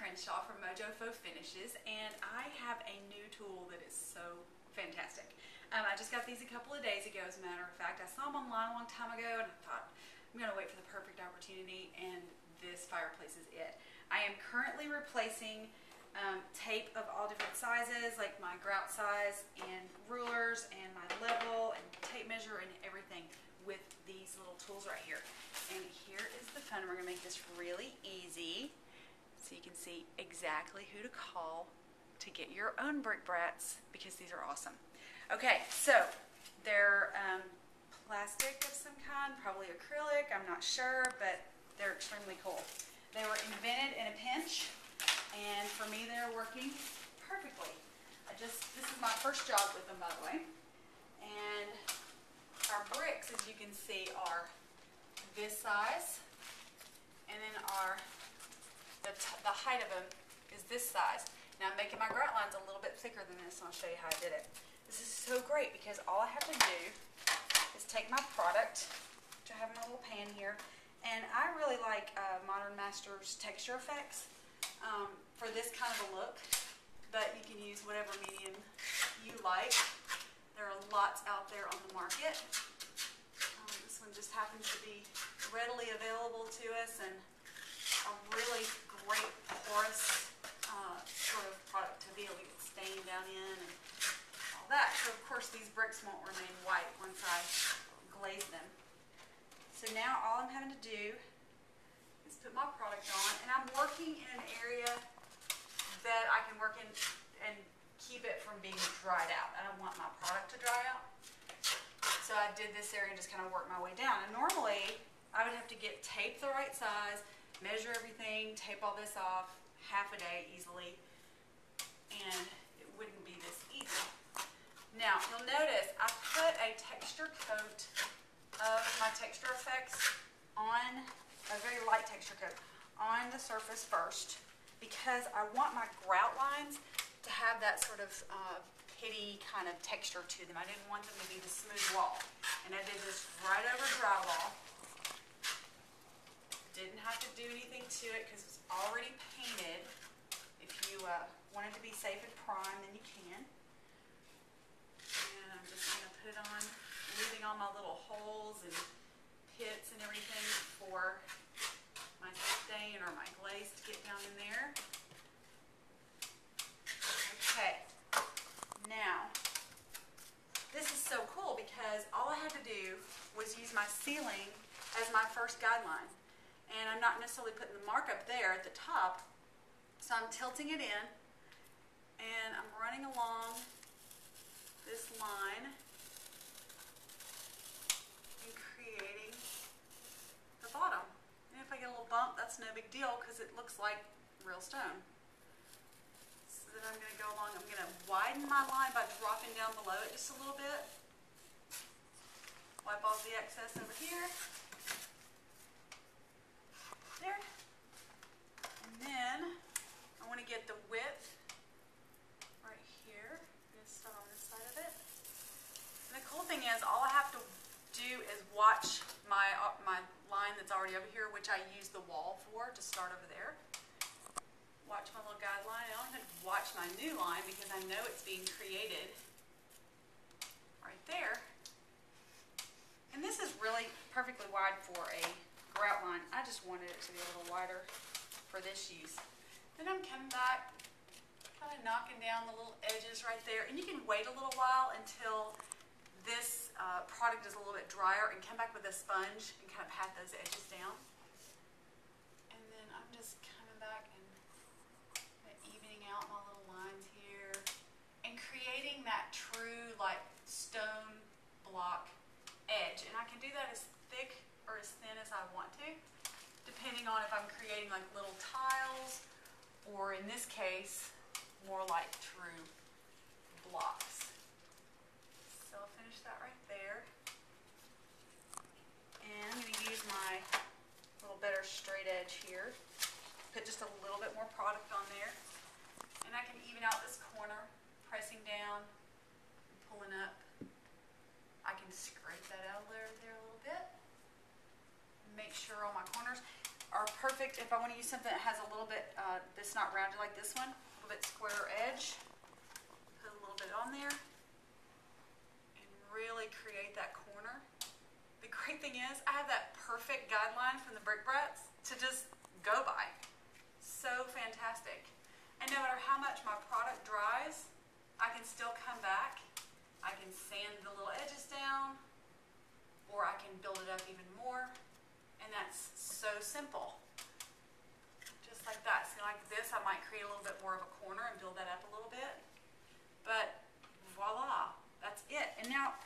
Crenshaw from Faux Finishes, and I have a new tool that is so fantastic. I just got these a couple of days ago, as a matter of fact. I saw them online a long time ago, and I thought, I'm going to wait for the perfect opportunity, and this fireplace is it. I am currently replacing tape of all different sizes, like my grout size, and rulers, and my level, and tape measure, and everything with these little tools right here. And here is the fun. We're going to make this really easy so you can see exactly who to call to get your own brick Bratz, because these are awesome. Okay, so they're plastic of some kind, probably acrylic, I'm not sure, but they're extremely cool. They were invented in a pinch, and for me they're working perfectly. This is my first job with them, by the way. And our bricks, as you can see, are this size, and then the height of them is this size. Now I'm making my grout lines a little bit thicker than this, and I'll show you how I did it. This is so great because all I have to do is take my product, which I have in a little pan here, and I really like Modern Masters texture effects for this kind of a look, but you can use whatever medium you like. There are lots out there on the market. This one just happens to be readily available to us, and a really great porous sort of product to be able to get stain down in and all that. So of course these bricks won't remain white once I glaze them. So now all I'm having to do is put my product on, and I'm working in an area that I can work in and keep it from being dried out. I don't want my product to dry out. So I did this area and just kind of worked my way down. And normally I would have to get tape the right size, measure everything, tape all this off, half a day easily, and it wouldn't be this easy. Now you'll notice I put a texture coat of my texture effects on, a very light texture coat, on the surface first, because I want my grout lines to have that sort of pitty kind of texture to them. I didn't want them to be the smooth wall. And I did this right over drywall. Didn't have to do anything to it because it's already painted. If you want it to be safe and prime, then you can. And I'm just going to put it on, leaving all my little holes and pits and everything for my stain or my glaze to get down in there. Okay, now this is so cool because all I had to do was use my ceiling as my first guideline. And I'm not necessarily putting the mark up there at the top, so I'm tilting it in, and I'm running along this line and creating the bottom. And if I get a little bump, that's no big deal because it looks like real stone. So then I'm going to go along, I'm going to widen my line by dropping down below it just a little bit. Wipe off the excess over here. There. And then I want to get the width right here. I'm going to start on this side of it. And the cool thing is, all I have to do is watch my line that's already over here, which I use the wall for to start over there. Watch my little guideline. I don't have to watch my new line because I know it's being created right there. And this is really perfectly wide for a grout line. I just wanted it to be a little wider for this use. Then I'm coming back, kind of knocking down the little edges right there. And you can wait a little while until this product is a little bit drier and come back with a sponge and kind of pat those edges down. And then I'm just coming back and evening out my little lines here and creating that true like stone block edge. And I can do that as thick or as thin as I want to, depending on if I'm creating like little tiles, or in this case, more like true blocks. So I'll finish that right there. And I'm going to use my little better straight edge here. Put just a little bit more product on there. And I can even out this corner, pressing down, and pulling up. I can scrape that out there a little bit. Make sure all my corners. are perfect if I want to use something that has a little bit, that's not rounded like this one, a little bit squarer edge. Put a little bit on there and really create that corner. The great thing is I have that perfect guideline from the Bratz to just go by. So fantastic. And no matter how much my product dries, I can still come back. I can sand the little edges down, or I can build it up even more. And that's so simple. Just like that. So like this, I might create a little bit more of a corner and build that up a little bit. But voila, that's it. And now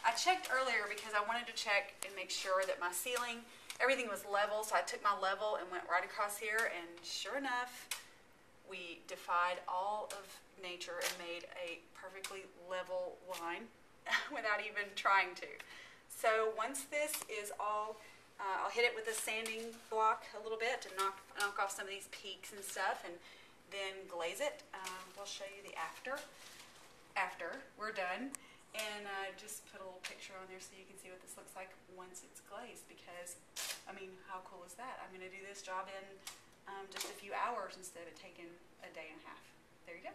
I checked earlier because I wanted to check and make sure that my ceiling, everything was level. So I took my level and went right across here, and sure enough, we defied all of nature and made a perfectly level line without even trying to. So once this is all, I'll hit it with a sanding block a little bit to knock off some of these peaks and stuff, and then glaze it. We'll show you the after we're done, and just put a little picture on there so you can see what this looks like once it's glazed, because, I mean, how cool is that? I'm going to do this job in just a few hours instead of it taking a day and a half. There you go.